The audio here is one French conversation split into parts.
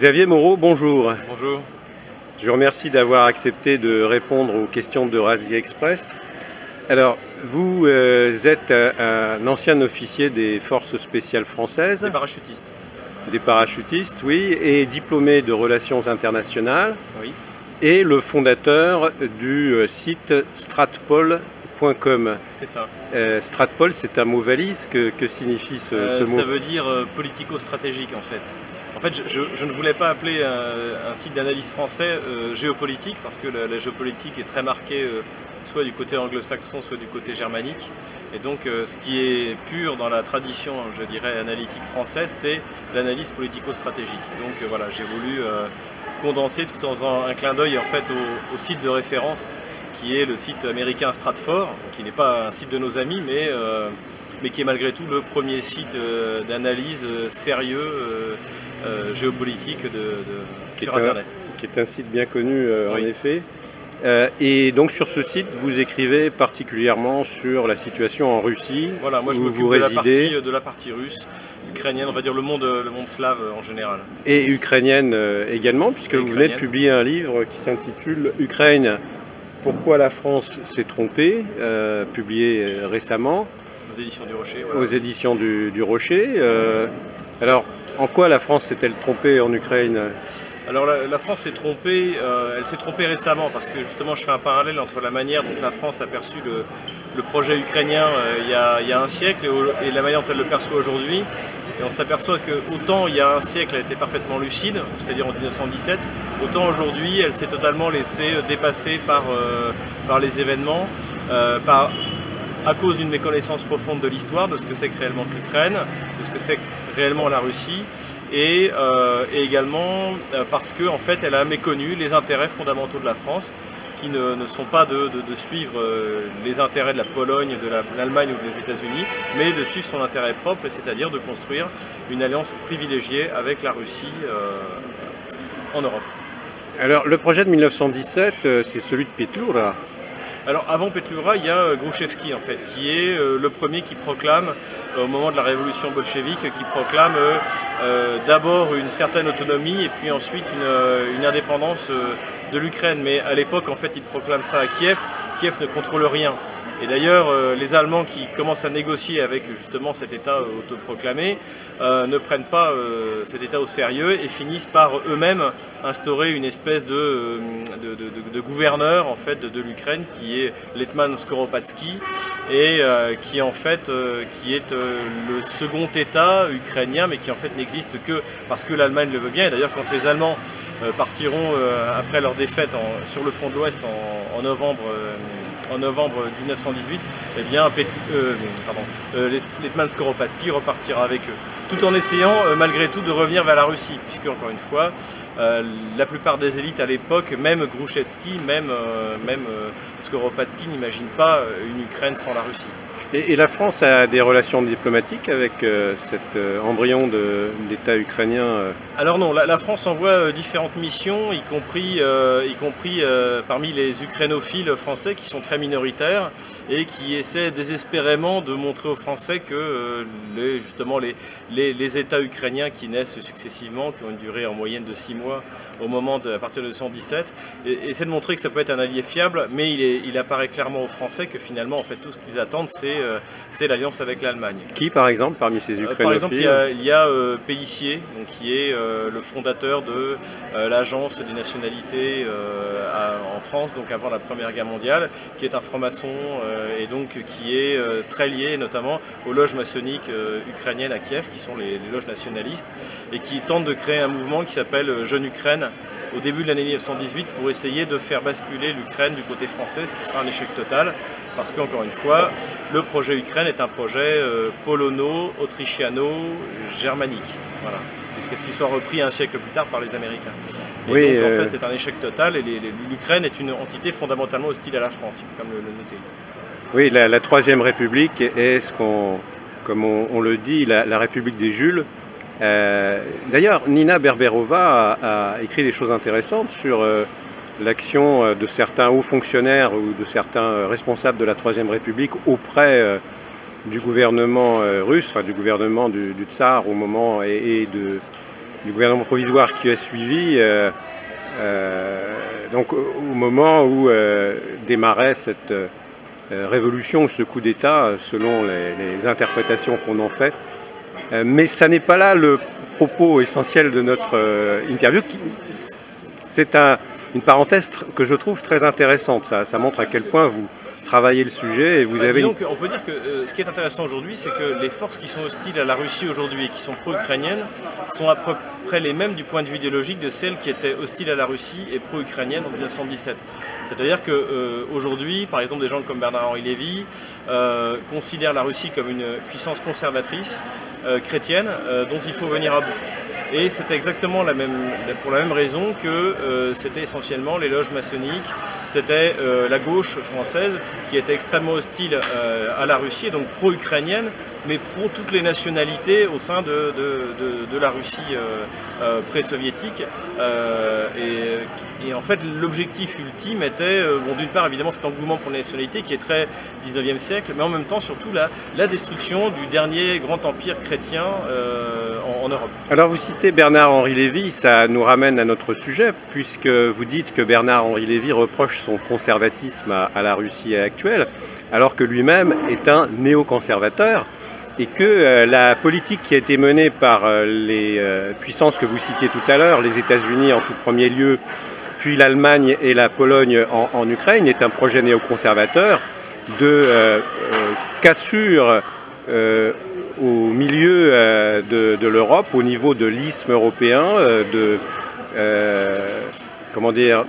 Xavier Moreau, bonjour. Bonjour. Je vous remercie d'avoir accepté de répondre aux questions d'Eurasie Express. Alors, vous êtes un ancien officier des forces spéciales françaises. Des parachutistes. Des parachutistes, oui, et diplômé de relations internationales. Oui. Et le fondateur du site stratpol.com. C'est ça. Stratpol, c'est un mot valise. Que signifie ce mot? Ça veut dire politico-stratégique en fait. En fait, je ne voulais pas appeler un site d'analyse français géopolitique, parce que la géopolitique est très marquée soit du côté anglo-saxon, soit du côté germanique. Et donc ce qui est pur dans la tradition, je dirais, analytique française, c'est l'analyse politico-stratégique. Donc voilà, j'ai voulu condenser tout en faisant un clin d'œil en fait au site de référence, qui est le site américain Stratfor, qui n'est pas un site de nos amis, mais qui est malgré tout le premier site d'analyse sérieux géopolitique sur Internet. Qui est un site bien connu en effet. Et donc sur ce site, vous écrivez particulièrement sur la situation en Russie. Voilà, moi je m'occupe de la partie russe, ukrainienne, on va dire le monde slave en général. Et ukrainienne également, puisque vous venez de publier un livre qui s'intitule Ukraine, pourquoi la France s'est trompée, publié récemment. Aux éditions du Rocher. Voilà. Aux éditions du Rocher. Alors, en quoi la France s'est-elle trompée en Ukraine? Alors la France s'est trompée, elle s'est trompée récemment, parce que justement je fais un parallèle entre la manière dont la France a perçu le projet ukrainien il y a un siècle et la manière dont elle le perçoit aujourd'hui. Et on s'aperçoit que autant il y a un siècle elle était parfaitement lucide, c'est-à-dire en 1917, autant aujourd'hui elle s'est totalement laissée dépasser par les événements, à cause d'une méconnaissance profonde de l'histoire, de ce que c'est que réellement l'Ukraine, de ce que c'est réellement la Russie, et également parce qu'en fait elle a méconnu les intérêts fondamentaux de la France, qui ne sont pas de suivre les intérêts de la Pologne, de l'Allemagne ou des États-Unis, mais de suivre son intérêt propre, c'est-à-dire de construire une alliance privilégiée avec la Russie en Europe. Alors le projet de 1917, c'est celui de Pétlura. Alors avant Pétlura, il y a Grouchevski en fait, qui est le premier qui proclame, au moment de la révolution bolchevique, qui proclame d'abord une certaine autonomie et puis ensuite une indépendance de l'Ukraine. Mais à l'époque, en fait, il proclame ça à Kiev. Kiev ne contrôle rien. Et d'ailleurs, les Allemands qui commencent à négocier avec justement cet État autoproclamé ne prennent pas cet État au sérieux et finissent par eux-mêmes instaurer une espèce de gouverneur en fait de l'Ukraine, qui est Letman Skoropadsky, et qui en fait qui est le second État ukrainien, mais qui en fait n'existe que parce que l'Allemagne le veut bien. Et d'ailleurs, quand les Allemands partiront après leur défaite sur le front de l'Ouest en novembre 1918, eh bien Letman Skoropadsky repartira avec eux, tout en essayant malgré tout de revenir vers la Russie, puisque encore une fois la plupart des élites à l'époque, même Grouchevski, même Skoropadsky, n'imaginent pas une Ukraine sans la Russie. Et la France a des relations diplomatiques avec cet embryon d'État ukrainien? Alors non, la France envoie différentes missions, y compris parmi les ukrainophiles français, qui sont très minoritaires et qui essaient désespérément de montrer aux Français que justement les États ukrainiens qui naissent successivement, qui ont une durée en moyenne de 6 mois à partir de 1917, essaient de montrer que ça peut être un allié fiable, mais il apparaît clairement aux Français que finalement en fait tout ce qu'ils attendent c'est l'alliance avec l'Allemagne. Qui par exemple parmi ces ukrainophiles? Par exemple il y a Pélissier, donc, qui est le fondateur de l'agence des nationalités en France, donc avant la Première Guerre mondiale, qui est un franc-maçon et donc qui est très lié notamment aux loges maçonniques ukrainiennes à Kiev, qui sont les loges nationalistes, et qui tente de créer un mouvement qui s'appelle Jeune Ukraine au début de l'année 1918 pour essayer de faire basculer l'Ukraine du côté français, ce qui sera un échec total, parce qu'encore une fois, le projet Ukraine est un projet polono-autrichiano-germanique, voilà, jusqu'à ce qu'il soit repris un siècle plus tard par les Américains. Et oui, donc en fait c'est un échec total, et l'Ukraine est une entité fondamentalement hostile à la France, il faut quand même le noter. Oui, la Troisième République est ce comme on le dit, la République des Jules. D'ailleurs, Nina Berberova a écrit des choses intéressantes sur l'action de certains hauts fonctionnaires ou de certains responsables de la Troisième République auprès du gouvernement russe, enfin, du gouvernement du tsar au moment, et du gouvernement provisoire qui a suivi, donc au moment où démarrait cette révolution, ce coup d'État, selon les interprétations qu'on en fait. Mais ça n'est pas là le propos essentiel de notre interview. C'est une parenthèse que je trouve très intéressante. Ça montre à quel point vous travaillez le sujet et vous avez... Disons on peut dire que ce qui est intéressant aujourd'hui, c'est que les forces qui sont hostiles à la Russie aujourd'hui et qui sont pro-ukrainiennes sont à peu près les mêmes du point de vue idéologique de celles qui étaient hostiles à la Russie et pro-ukrainiennes en 1917. C'est-à-dire qu'aujourd'hui, par exemple, des gens comme Bernard-Henri Lévy considèrent la Russie comme une puissance conservatrice, chrétienne, dont il faut venir à bout. Et c'était exactement pour la même raison que c'était essentiellement les loges maçonniques, c'était la gauche française qui était extrêmement hostile à la Russie, et donc pro-ukrainienne, mais pro toutes les nationalités au sein de la Russie pré-soviétique. Et en fait, l'objectif ultime était, bon, d'une part, évidemment, cet engouement pour la nationalité qui est très 19e siècle, mais en même temps, surtout, la destruction du dernier grand empire chrétien en Europe. Alors, vous citez Bernard-Henri Lévy, ça nous ramène à notre sujet, puisque vous dites que Bernard-Henri Lévy reproche son conservatisme à la Russie actuelle, alors que lui-même est un néoconservateur, et que la politique qui a été menée par les puissances que vous citiez tout à l'heure, les États-Unis en tout premier lieu, puis l'Allemagne et la Pologne en Ukraine, est un projet néoconservateur de cassure au milieu de l'Europe, au niveau de l'isthme européen, comment dire,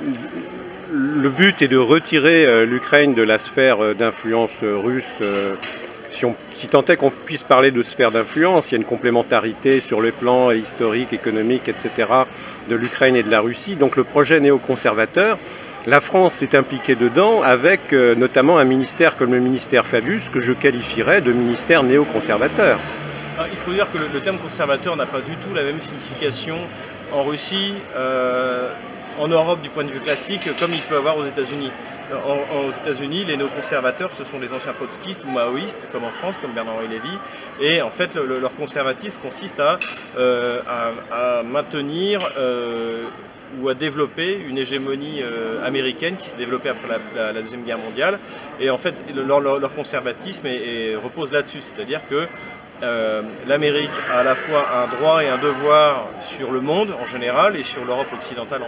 le but est de retirer l'Ukraine de la sphère d'influence russe. Si tant est qu'on puisse parler de sphère d'influence, il y a une complémentarité sur le plan historique, économique, etc. de l'Ukraine et de la Russie. Donc le projet néoconservateur, la France s'est impliquée dedans avec notamment un ministère comme le ministère Fabius, que je qualifierais de ministère néoconservateur. Il faut dire que le terme conservateur n'a pas du tout la même signification en Russie, en Europe du point de vue classique, comme il peut avoir aux États-Unis. Aux États-Unis, les néoconservateurs, ce sont les anciens trotskistes ou maoïstes, comme en France, comme Bernard-Henri Lévy. Et en fait, leur conservatisme consiste à maintenir ou à développer une hégémonie américaine qui s'est développée après la Deuxième Guerre mondiale. Et en fait, leur conservatisme repose là-dessus, c'est-à-dire que l'Amérique a à la fois un droit et un devoir sur le monde en général et sur l'Europe occidentale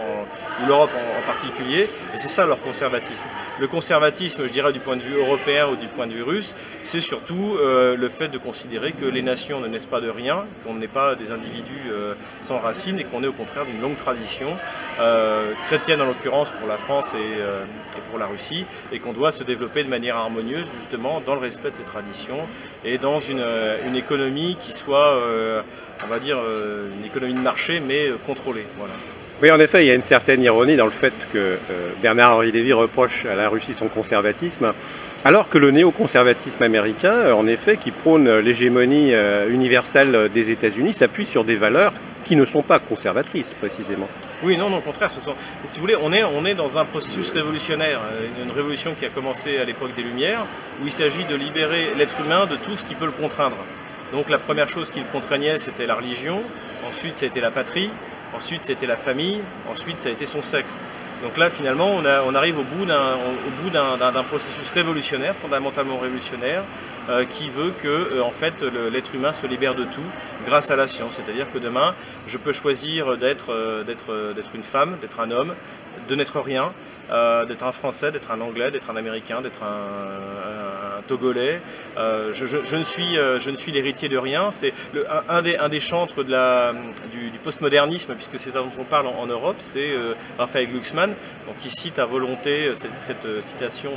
ou l'Europe en particulier, et c'est ça leur conservatisme. Le conservatisme, je dirais, du point de vue européen ou du point de vue russe, c'est surtout le fait de considérer que les nations ne naissent pas de rien, qu'on n'est pas des individus sans racines et qu'on est au contraire d'une longue tradition, chrétienne en l'occurrence pour la France et pour la Russie, et qu'on doit se développer de manière harmonieuse justement dans le respect de ces traditions et dans une économie qui soit, on va dire, une économie de marché, mais contrôlée. Voilà. Oui, en effet, il y a une certaine ironie dans le fait que Bernard-Henri Lévy reproche à la Russie son conservatisme, alors que le néoconservatisme américain, en effet, qui prône l'hégémonie universelle des États-Unis, s'appuie sur des valeurs qui ne sont pas conservatrices, précisément. Oui, non, au contraire, si vous voulez, on est dans un processus révolutionnaire, une révolution qui a commencé à l'époque des Lumières, où il s'agit de libérer l'être humain de tout ce qui peut le contraindre. Donc la première chose qui le contraignait, c'était la religion, ensuite ça a été la patrie, ensuite c'était la famille, ensuite ça a été son sexe. Donc là finalement on arrive au bout d'un processus révolutionnaire, fondamentalement révolutionnaire, qui veut que en fait l'être humain se libère de tout grâce à la science. C'est-à-dire que demain je peux choisir d'être une femme, d'être un homme, de n'être rien, d'être un Français, d'être un Anglais, d'être un Américain, d'être un Togolais. Je ne suis l'héritier de rien. C'est un des chantres du postmodernisme, puisque c'est dont on parle en Europe, c'est Raphaël Glucksmann, donc qui cite à volonté cette citation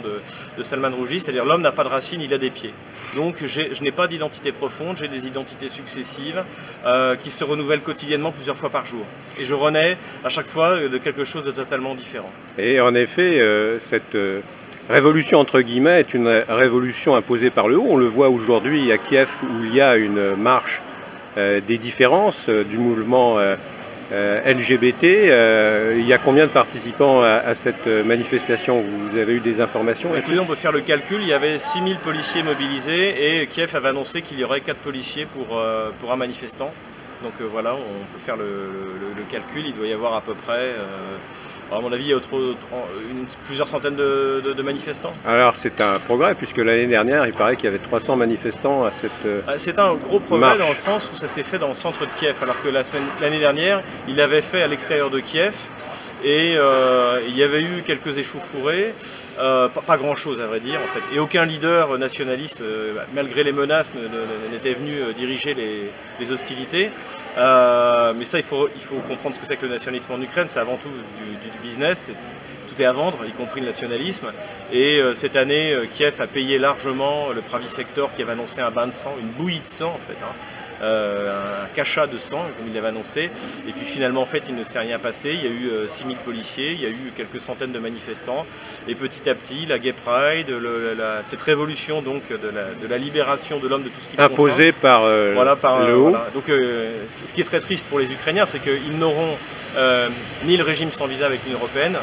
de Salman Rushdie, c'est-à-dire l'homme n'a pas de racines, il a des pieds. Donc je n'ai pas d'identité profonde, j'ai des identités successives qui se renouvellent quotidiennement plusieurs fois par jour. Et je renais à chaque fois de quelque chose de totalement différent. Et en effet, cette révolution entre guillemets est une révolution imposée par le haut. On le voit aujourd'hui à Kiev où il y a une marche des différences du mouvement LGBT. Il y a combien de participants à cette manifestation? Vous avez eu des informations? Écoutez, on peut faire le calcul, il y avait 6000 policiers mobilisés et Kiev avait annoncé qu'il y aurait 4 policiers pour un manifestant. Donc voilà, on peut faire le calcul, il doit y avoir à peu près, à mon avis, il y a plusieurs centaines de manifestants. Alors c'est un progrès, puisque l'année dernière, il paraît qu'il y avait 300 manifestants à cette C'est un gros progrès marche. dans le sens où ça s'est fait dans le centre de Kiev, alors que l'année dernière, il l'avait fait à l'extérieur de Kiev. Et il y avait eu quelques échauffourées, pas grand chose à vrai dire en fait. Et aucun leader nationaliste, malgré les menaces, n'était venu diriger les hostilités. Mais ça, il faut comprendre ce que c'est que le nationalisme en Ukraine. C'est avant tout du business, tout est à vendre, y compris le nationalisme. Et cette année, Kiev a payé largement le Pravi Sector qui avait annoncé un bain de sang, une bouillie de sang en fait. Un cachat de sang, comme il l'avait annoncé. Et puis finalement, en fait, il ne s'est rien passé. Il y a eu 6000 policiers, il y a eu quelques centaines de manifestants. Et petit à petit, la Gay Pride, cette révolution donc de la libération de l'homme de tout ce qui imposée par, le haut. Voilà. Donc, ce qui est très triste pour les Ukrainiens, c'est qu'ils n'auront ni le régime sans visa avec l'Union européenne,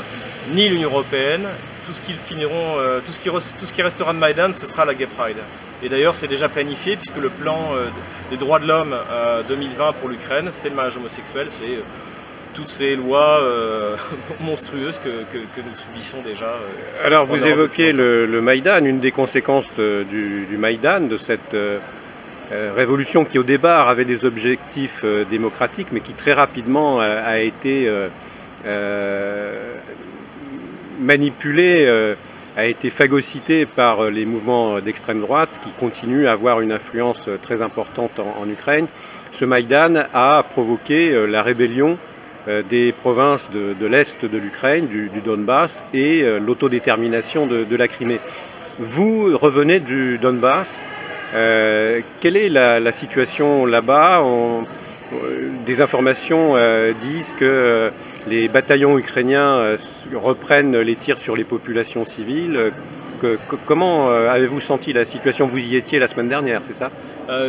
ni l'Union européenne. Tout ce qui restera de Maïdan, ce sera la Gay Pride. Et d'ailleurs, c'est déjà planifié, puisque le plan des droits de l'homme 2020 pour l'Ukraine, c'est le mariage homosexuel, c'est toutes ces lois monstrueuses que nous subissons déjà. Alors, vous évoquez le Maïdan, une des conséquences du Maïdan, de cette révolution qui, au départ, avait des objectifs démocratiques, mais qui très rapidement a été manipulé, a été phagocyté par les mouvements d'extrême droite qui continuent à avoir une influence très importante en Ukraine. Ce Maïdan a provoqué la rébellion des provinces de l'Est de l'Ukraine, du Donbass, et l'autodétermination de la Crimée. Vous revenez du Donbass. Quelle est la situation là-bas? Des informations disent que les bataillons ukrainiens reprennent les tirs sur les populations civiles. Comment avez-vous senti la situation? Vous y étiez la semaine dernière, c'est ça?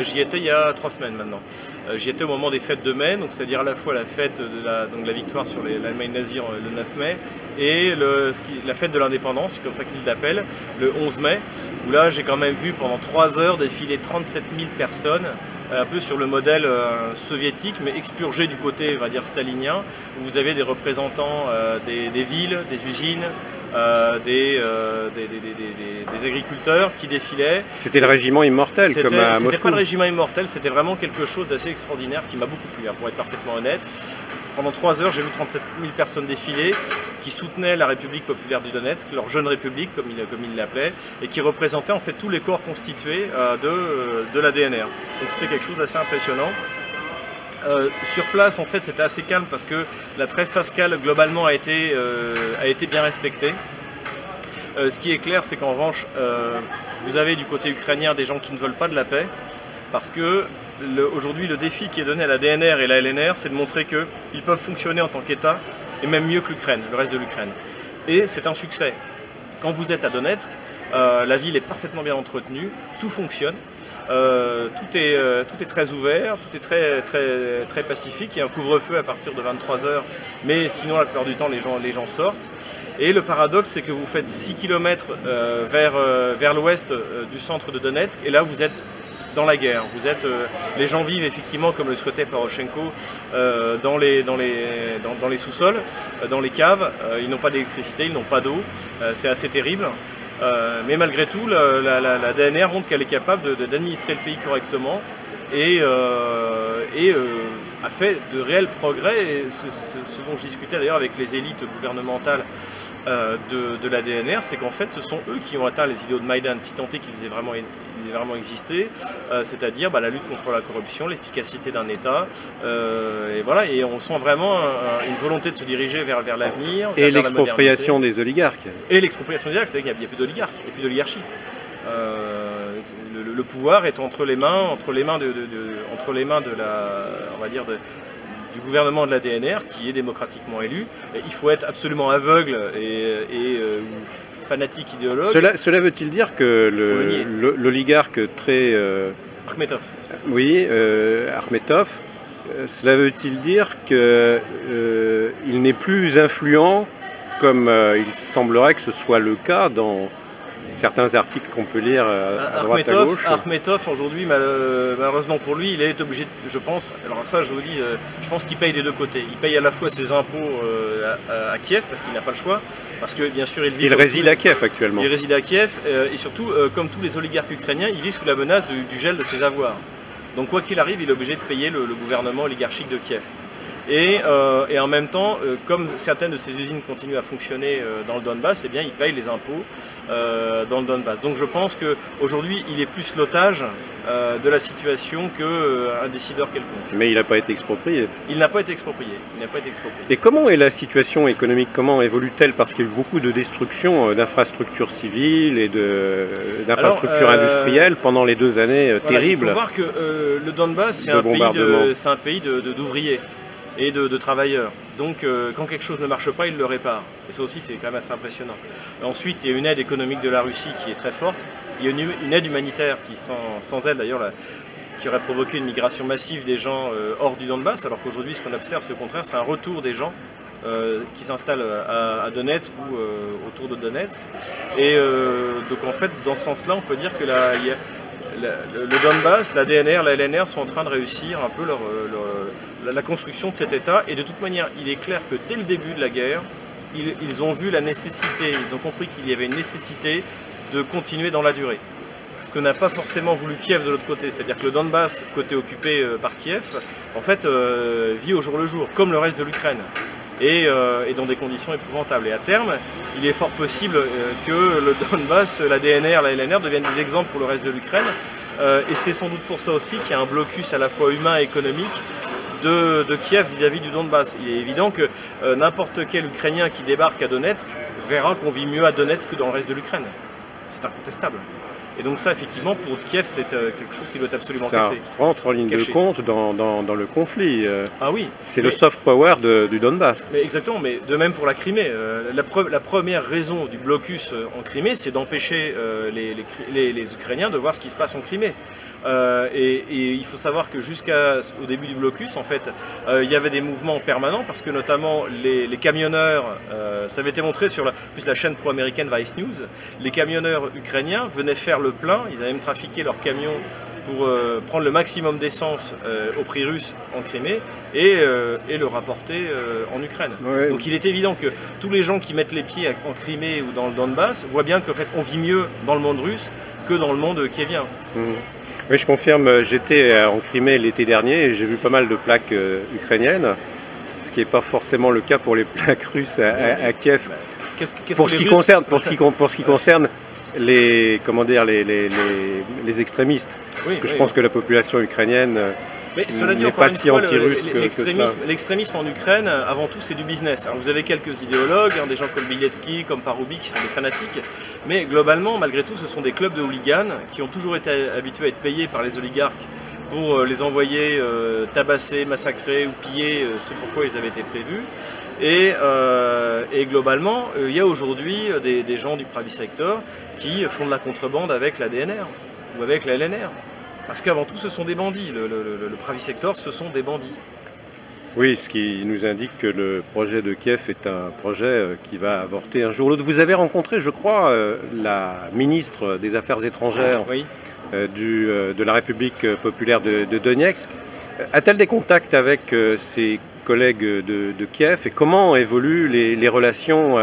J'y étais il y a 3 semaines maintenant. J'y étais au moment des fêtes de mai, donc c'est-à-dire à la fois la fête de la victoire sur l'Allemagne nazie le 9 mai et la fête de l'indépendance, c'est comme ça qu'ils l'appellent, le 11 mai, où là j'ai quand même vu pendant 3 heures défiler 37 000 personnes, un peu sur le modèle soviétique, mais expurgé du côté, on va dire, stalinien, où vous avez des représentants des villes, des usines, des agriculteurs qui défilaient. C'était le régiment immortel comme à Moscou. C'était pas le régiment immortel, c'était vraiment quelque chose d'assez extraordinaire qui m'a beaucoup plu, pour être parfaitement honnête. Pendant 3 heures, j'ai vu 37 000 personnes défiler qui soutenaient la République populaire du Donetsk, leur jeune république comme ils l'appelaient, et qui représentaient en fait tous les corps constitués de la DNR. Donc c'était quelque chose d'assez impressionnant. Sur place, en fait, c'était assez calme parce que la trêve pascale, globalement, a été bien respectée. Ce qui est clair, c'est qu'en revanche, vous avez du côté ukrainien des gens qui ne veulent pas de la paix, parce que aujourd'hui, le défi qui est donné à la DNR et la LNR, c'est de montrer qu'ils peuvent fonctionner en tant qu'État, et même mieux que l'Ukraine, le reste de l'Ukraine. Et c'est un succès. Quand vous êtes à Donetsk, la ville est parfaitement bien entretenue, tout fonctionne, tout est très ouvert, tout est très pacifique. Il y a un couvre-feu à partir de 23 h, mais sinon la plupart du temps les gens sortent. Et le paradoxe, c'est que vous faites 6 km vers l'ouest du centre de Donetsk, et là vous êtes dans la guerre. Les gens vivent effectivement, comme le souhaitait Poroshenko, dans les sous-sols, dans les caves. Ils n'ont pas d'électricité, ils n'ont pas d'eau. C'est assez terrible. Mais malgré tout, la DNR montre qu'elle est capable d'administrer le pays correctement et a fait de réels progrès. Et ce dont je discutais d'ailleurs avec les élites gouvernementales de la DNR, c'est qu'en fait ce sont eux qui ont atteint les idéaux de Maïdan, si tant est qu'ils aient vraiment existé, c'est-à-dire la lutte contre la corruption, l'efficacité d'un État, et voilà, et on sent vraiment une volonté de se diriger vers l'avenir. Et l'expropriation des oligarques. Et l'expropriation des oligarques, c'est-à-dire qu'il n'y a plus d'oligarques, il n'y a plus d'oligarchie. Le pouvoir est entre les mains du gouvernement de la DNR, qui est démocratiquement élu. Et il faut être absolument aveugle ou fanatique idéologue. Cela veut-il dire que l'oligarque très... Akhmetov. Oui, Akhmetov, cela veut-il dire qu'il n'est plus influent, comme il semblerait que ce soit le cas dans certains articles qu'on peut lire à droite à gauche. Akhmetov aujourd'hui, malheureusement pour lui, il est obligé, je pense, alors ça je vous dis, je pense qu'il paye des deux côtés. Il paye à la fois ses impôts à Kiev, parce qu'il n'a pas le choix, parce que bien sûr il réside à Kiev actuellement. Il réside à Kiev, et surtout, comme tous les oligarques ukrainiens, il vit sous la menace du gel de ses avoirs. Donc quoi qu'il arrive, il est obligé de payer le gouvernement oligarchique de Kiev. Et en même temps, comme certaines de ces usines continuent à fonctionner dans le Donbass, eh bien, il paye les impôts dans le Donbass. Donc je pense qu'aujourd'hui, il est plus l'otage de la situation qu'un décideur quelconque. Mais il n'a pas été exproprié. Il n'a pas été exproprié. Et comment est la situation économique? Comment évolue-t-elle? Parce qu'il y a eu beaucoup de destruction d'infrastructures civiles et d'infrastructures industrielles pendant les 2 années terribles. Il faut voir que le Donbass, c'est un pays d'ouvriers et de travailleurs. Donc quand quelque chose ne marche pas, il le répare. Et ça aussi, c'est quand même assez impressionnant. Ensuite, il y a une aide économique de la Russie qui est très forte. Il y a une aide humanitaire qui, sans elle d'ailleurs, qui aurait provoqué une migration massive des gens hors du Donbass, alors qu'aujourd'hui, ce qu'on observe, c'est au contraire, c'est un retour des gens qui s'installent à Donetsk ou autour de Donetsk. Et donc en fait, dans ce sens-là, on peut dire que le Donbass, la DNR, la LNR sont en train de réussir un peu la construction de cet État. Et de toute manière, il est clair que dès le début de la guerre, ils ont vu la nécessité, ils ont compris qu'il y avait une nécessité de continuer dans la durée. Ce que n'a pas forcément voulu Kiev de l'autre côté, c'est-à-dire que le Donbass, côté occupé par Kiev, en fait, vit au jour le jour, comme le reste de l'Ukraine. Et dans des conditions épouvantables. Et à terme, il est fort possible que le Donbass, la DNR, la LNR deviennent des exemples pour le reste de l'Ukraine. Et c'est sans doute pour ça aussi qu'il y a un blocus à la fois humain et économique de Kiev vis-à-vis du Donbass. Il est évident que n'importe quel Ukrainien qui débarque à Donetsk verra qu'on vit mieux à Donetsk que dans le reste de l'Ukraine. C'est incontestable. Et donc ça, effectivement, pour Kiev, c'est quelque chose qui doit être absolument cassé. Ça rentre en ligne de compte dans le conflit. Ah oui. C'est le soft power du Donbass. Mais exactement, mais de même pour la Crimée. La première raison du blocus en Crimée, c'est d'empêcher les Ukrainiens de voir ce qui se passe en Crimée. Et il faut savoir que jusqu'au début du blocus, en fait, il y avait des mouvements permanents parce que notamment les camionneurs, ça avait été montré sur la chaîne pro-américaine Vice News, les camionneurs ukrainiens venaient faire le plein, ils avaient même trafiqué leurs camions pour prendre le maximum d'essence au prix russe en Crimée et le rapporter en Ukraine. Ouais. Donc il est évident que tous les gens qui mettent les pieds en Crimée ou dans le Donbass voient bien qu'en fait on vit mieux dans le monde russe que dans le monde kievien. Oui, je confirme, j'étais en Crimée l'été dernier et j'ai vu pas mal de plaques ukrainiennes, ce qui n'est pas forcément le cas pour les plaques russes à Kiev. Pour ce qui concerne les extrémistes, parce que je pense que la population ukrainienne n'est pas si anti-russe que ça. L'extrémisme en Ukraine, avant tout, c'est du business. Alors, vous avez quelques idéologues, des gens comme Bieletsky, comme Paroubi, qui sont des fanatiques, mais globalement, malgré tout, ce sont des clubs de hooligans qui ont toujours été habitués à être payés par les oligarques pour les envoyer tabasser, massacrer ou piller ce pourquoi ils avaient été prévus. Et globalement, il y a aujourd'hui des gens du private sector qui font de la contrebande avec la DNR ou avec la LNR. Parce qu'avant tout, ce sont des bandits. Le private sector, ce sont des bandits. Oui, ce qui nous indique que le projet de Kiev est un projet qui va avorter un jour ou l'autre. Vous avez rencontré, je crois, la ministre des Affaires étrangères de la République populaire de Donetsk. A-t-elle des contacts avec ses collègues de Kiev? Et comment évoluent les relations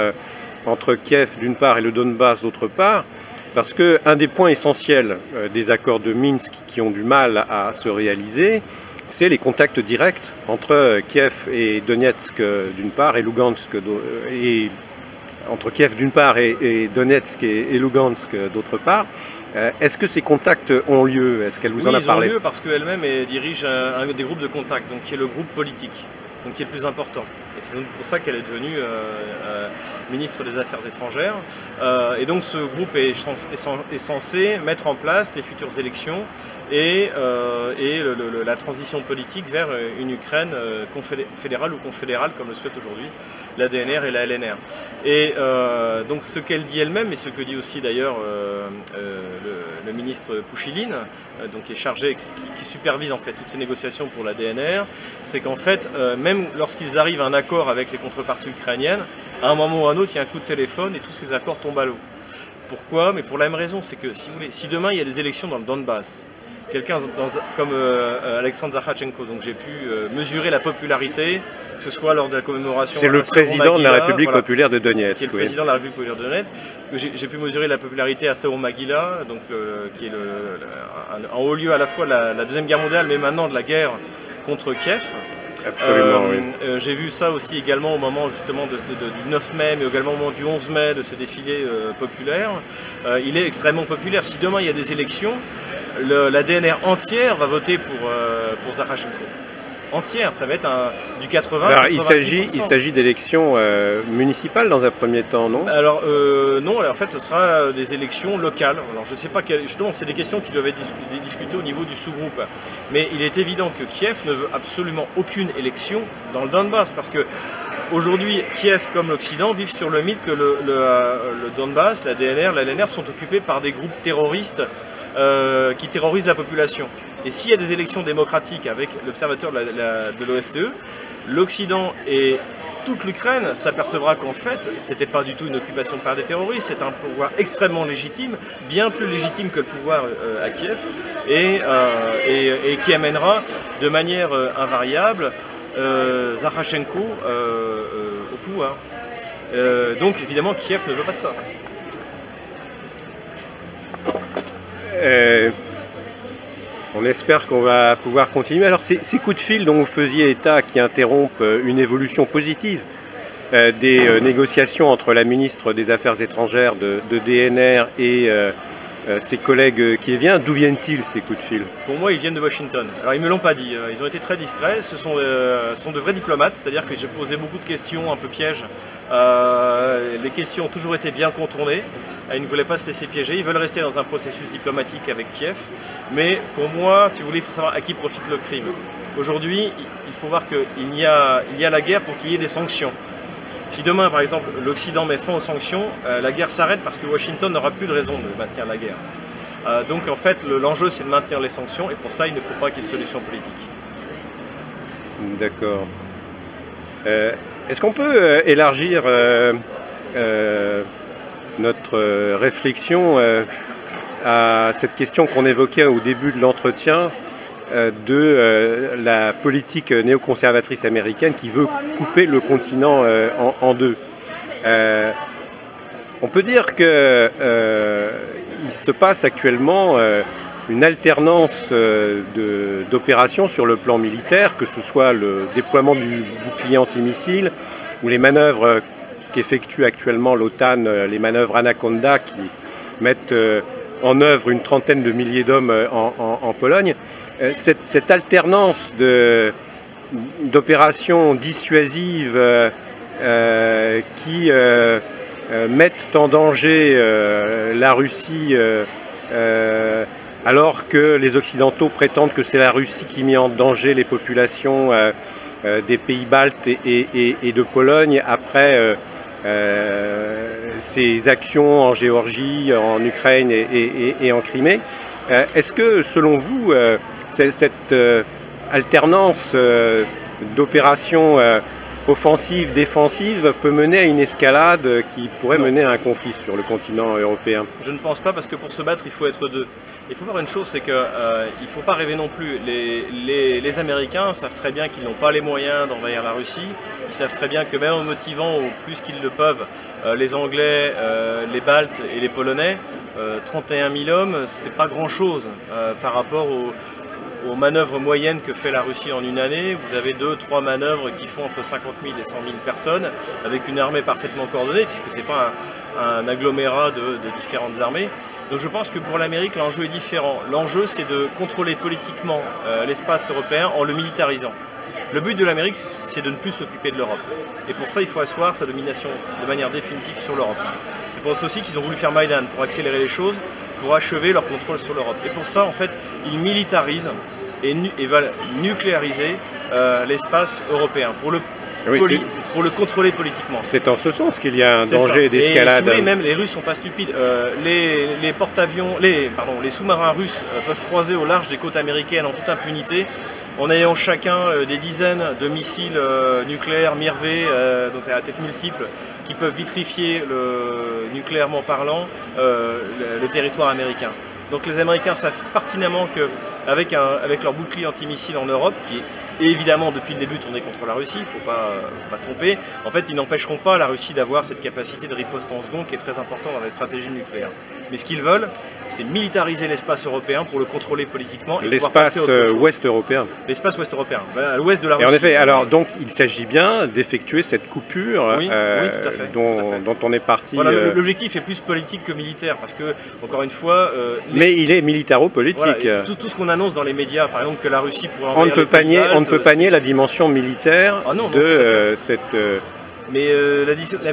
entre Kiev d'une part et le Donbass d'autre part? Parce qu'un des points essentiels des accords de Minsk qui ont du mal à se réaliser, c'est les contacts directs entre Kiev et Donetsk d'une part et Lugansk, entre Kiev d'une part et Donetsk et Lugansk d'autre part. Est-ce que ces contacts ont lieu? Est-ce qu'elle vous en a parlé? Oui, ils ont lieu parce qu'elle-même dirige un des groupes de contacts, donc qui est le groupe politique, donc qui est le plus important. Et c'est pour ça qu'elle est devenue ministre des Affaires étrangères. Et donc ce groupe est censé mettre en place les futures élections et la transition politique vers une Ukraine fédérale ou confédérale, comme le souhaite aujourd'hui la DNR et la LNR. Et donc ce qu'elle dit elle-même, et ce que dit aussi d'ailleurs le ministre Pouchiline, donc qui est chargé, qui supervise en fait toutes ces négociations pour la DNR, c'est qu'en fait, même lorsqu'ils arrivent à un accord avec les contreparties ukrainiennes, à un moment ou à un autre, il y a un coup de téléphone et tous ces accords tombent à l'eau. Pourquoi? Mais pour la même raison, c'est que si vous voulez, si demain il y a des élections dans le Donbass, quelqu'un comme Alexandre Zakharchenko, donc j'ai pu mesurer la popularité, que ce soit lors de la commémoration. C'est le président de la République populaire de Donetsk. Qui est le président de la République populaire de Donetsk. J'ai pu mesurer la popularité à Saour-Magila, donc qui est un haut lieu à la fois de la Deuxième Guerre mondiale, mais maintenant de la guerre contre Kiev. Absolument, oui. J'ai vu ça aussi également au moment justement du 9 mai, mais également au moment du 11 mai, de ce défilé populaire. Il est extrêmement populaire. Si demain il y a des élections, la DNR entière va voter pour Zakharchenko. Entière, ça va être du 80. Alors, il s'agit d'élections municipales dans un premier temps, non? Alors non, en fait ce sera des élections locales. Alors je ne sais pas, justement c'est des questions qui doivent être discutées au niveau du sous-groupe. Mais il est évident que Kiev ne veut absolument aucune élection dans le Donbass, parce que aujourd'hui Kiev comme l'Occident vivent sur le mythe que le Donbass, la LNR sont occupés par des groupes terroristes qui terrorisent la population. Et s'il y a des élections démocratiques avec l'observateur de l'OSCE, l'Occident et toute l'Ukraine s'apercevra qu'en fait, c'était pas du tout une occupation par des terroristes, c'est un pouvoir extrêmement légitime, bien plus légitime que le pouvoir à Kiev, et qui amènera de manière invariable Zakharchenko au pouvoir. Donc évidemment, Kiev ne veut pas de ça. On espère qu'on va pouvoir continuer. Alors ces coups de fil dont vous faisiez état qui interrompent une évolution positive des négociations entre la ministre des Affaires étrangères de DNR et ses collègues kieviens, d'où viennent-ils ces coups de fil? Pour moi, ils viennent de Washington. Alors ils ne me l'ont pas dit, ils ont été très discrets, ce sont de vrais diplomates, c'est-à-dire que j'ai posé beaucoup de questions un peu pièges. Les questions ont toujours été bien contournées, ils ne voulaient pas se laisser piéger, ils veulent rester dans un processus diplomatique avec Kiev, mais pour moi, si vous voulez, il faut savoir à qui profite le crime. Aujourd'hui, il faut voir qu'il y a la guerre pour qu'il y ait des sanctions. Si demain, par exemple, l'Occident met fin aux sanctions, la guerre s'arrête parce que Washington n'aura plus de raison de maintenir la guerre. Donc en fait, l'enjeu c'est de maintenir les sanctions, et pour ça, il ne faut pas qu'il y ait de solution politique. D'accord. Est-ce qu'on peut élargir notre réflexion à cette question qu'on évoquait au début de l'entretien de la politique néoconservatrice américaine qui veut couper le continent en deux? On peut dire qu'il se passe actuellement une alternance d'opérations sur le plan militaire, que ce soit le déploiement du bouclier antimissile ou les manœuvres qu'effectue actuellement l'OTAN, les manœuvres Anaconda qui mettent en œuvre une trentaine de milliers d'hommes en Pologne. Cette alternance d'opérations dissuasives qui mettent en danger la Russie alors que les Occidentaux prétendent que c'est la Russie qui met en danger les populations des pays baltes et de Pologne après ces actions en Géorgie, en Ukraine et en Crimée. Est-ce que, selon vous, cette alternance d'opérations offensives, défensives peut mener à une escalade qui pourrait mener à un conflit sur le continent européen? Je ne pense pas, parce que pour se battre, il faut être deux. Il faut voir une chose, c'est qu'il ne faut pas rêver non plus. Les Américains savent très bien qu'ils n'ont pas les moyens d'envahir la Russie. Ils savent très bien que même en motivant au plus qu'ils le peuvent les Anglais, les Baltes et les Polonais, 31 000 hommes, c'est pas grand-chose par rapport aux manœuvres moyennes que fait la Russie en une année. Vous avez 2-3 manœuvres qui font entre 50 000 et 100 000 personnes, avec une armée parfaitement coordonnée, puisque ce n'est pas un agglomérat de différentes armées. Donc je pense que pour l'Amérique, l'enjeu est différent. L'enjeu, c'est de contrôler politiquement l'espace européen en le militarisant. Le but de l'Amérique, c'est de ne plus s'occuper de l'Europe. Et pour ça, il faut asseoir sa domination de manière définitive sur l'Europe. C'est pour ça aussi qu'ils ont voulu faire Maïdan, pour accélérer les choses, pour achever leur contrôle sur l'Europe. Et pour ça, en fait, ils militarisent et veulent nucléariser l'espace européen, pour le contrôler politiquement. C'est en ce sens qu'il y a un danger d'escalade. Et si vous voulez, même les Russes sont pas stupides. Les sous-marins russes peuvent croiser au large des côtes américaines en toute impunité. en ayant chacun des dizaines de missiles nucléaires Mirvé, donc à tête multiple, qui peuvent vitrifier nucléairement parlant le territoire américain. Donc les Américains savent pertinemment qu'avec leur bouclier antimissile en Europe, qui est évidemment depuis le début tourné contre la Russie, il ne faut pas se tromper, en fait ils n'empêcheront pas la Russie d'avoir cette capacité de riposte en seconde qui est très importante dans les stratégies nucléaires. Mais ce qu'ils veulent, c'est militariser l'espace européen pour le contrôler politiquement. L'espace ouest européen. L'espace ouest européen, à l'ouest de la Russie. Et en effet, alors donc il s'agit bien d'effectuer cette coupure oui, tout à fait, dont on est parti. Voilà, l'objectif est plus politique que militaire, parce que, encore une fois... mais il est militaro-politique. Voilà, tout ce qu'on annonce dans les médias, par exemple que la Russie pourrait envahir on ne peut pas nier la dimension militaire de cette... Mais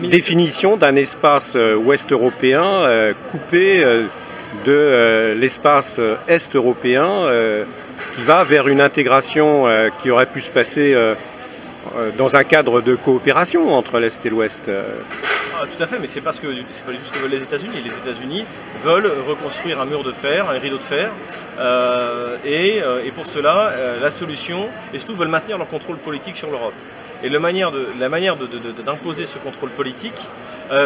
définition d'un espace ouest européen coupé de l'espace est européen qui va vers une intégration qui aurait pu se passer dans un cadre de coopération entre l'Est et l'Ouest. Tout à fait, mais c'est pas du tout ce que veulent les États-Unis. Les États-Unis veulent reconstruire un mur de fer, un rideau de fer, et pour cela, la solution, et surtout veulent maintenir leur contrôle politique sur l'Europe. Et la manière d'imposer ce contrôle politique,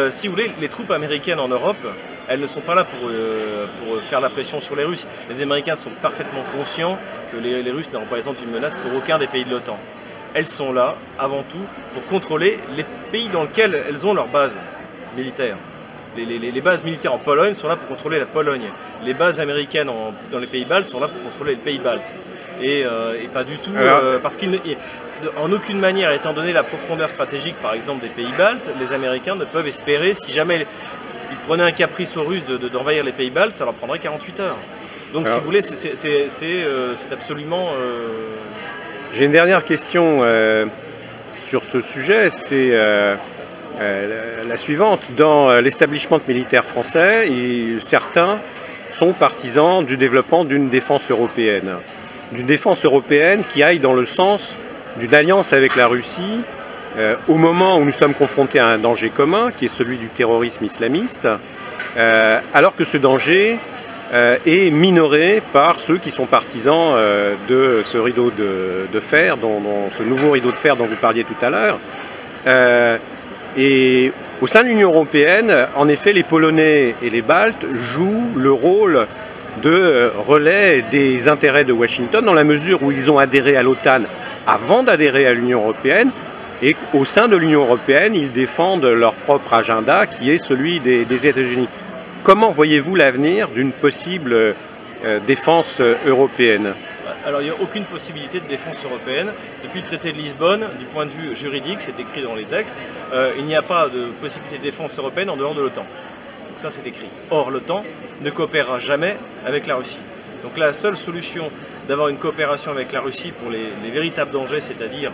si vous voulez, les troupes américaines en Europe, elles ne sont pas là pour faire la pression sur les Russes. Les Américains sont parfaitement conscients que les Russes ne représentent une menace pour aucun des pays de l'OTAN. Elles sont là, avant tout, pour contrôler les pays dans lesquels elles ont leur base militaire. Les bases militaires en Pologne sont là pour contrôler la Pologne. Les bases américaines dans les pays baltes sont là pour contrôler les pays baltes. Et pas du tout, parce qu'en aucune manière, étant donné la profondeur stratégique, par exemple, des pays baltes, les Américains ne peuvent espérer, si jamais ils prenaient un caprice aux Russes d'envahir les pays baltes, ça leur prendrait 48 heures. Donc, si vous voulez, c'est absolument... J'ai une dernière question sur ce sujet, c'est la suivante. Dans l'établissement militaire français, certains sont partisans du développement d'une défense européenne. D'une défense européenne qui aille dans le sens d'une alliance avec la Russie au moment où nous sommes confrontés à un danger commun, qui est celui du terrorisme islamiste, alors que ce danger est minoré par ceux qui sont partisans de ce rideau de fer, ce nouveau rideau de fer dont vous parliez tout à l'heure. Et au sein de l'Union européenne, en effet, les Polonais et les Baltes jouent le rôle de relais des intérêts de Washington, dans la mesure où ils ont adhéré à l'OTAN avant d'adhérer à l'Union européenne, et au sein de l'Union européenne, ils défendent leur propre agenda, qui est celui des États-Unis. Comment voyez-vous l'avenir d'une possible défense européenne ? Alors il n'y a aucune possibilité de défense européenne. Depuis le traité de Lisbonne, du point de vue juridique, c'est écrit dans les textes, il n'y a pas de possibilité de défense européenne en dehors de l'OTAN. Donc ça c'est écrit. Or l'OTAN ne coopérera jamais avec la Russie. Donc la seule solution d'avoir une coopération avec la Russie pour les véritables dangers, c'est-à-dire,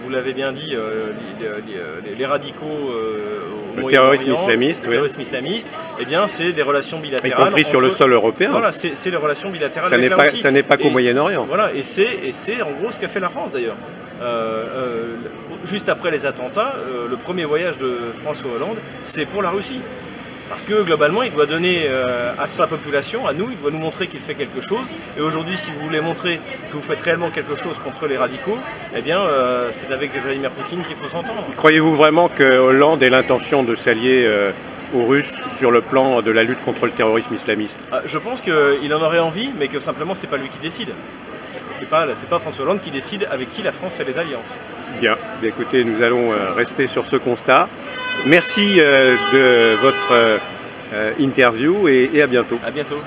vous l'avez bien dit, les radicaux au Moyen-Orient, le terrorisme islamiste, eh bien c'est des relations bilatérales. Y compris sur le sol européen. Voilà, c'est les relations bilatérales avec la Russie. Ça n'est pas qu'au Moyen-Orient. Voilà, et c'est en gros ce qu'a fait la France d'ailleurs. Juste après les attentats, le premier voyage de François Hollande, c'est pour la Russie. Parce que globalement, il doit donner à sa population, à nous, il doit nous montrer qu'il fait quelque chose. Et aujourd'hui, si vous voulez montrer que vous faites réellement quelque chose contre les radicaux, eh bien, c'est avec Vladimir Poutine qu'il faut s'entendre. Croyez-vous vraiment que Hollande ait l'intention de s'allier aux Russes sur le plan de la lutte contre le terrorisme islamiste? Je pense qu'il en aurait envie, mais que simplement, c'est pas lui qui décide. C'est pas François Hollande qui décide avec qui la France fait des alliances. Bien, écoutez, nous allons rester sur ce constat. Merci de votre interview et à bientôt. À bientôt.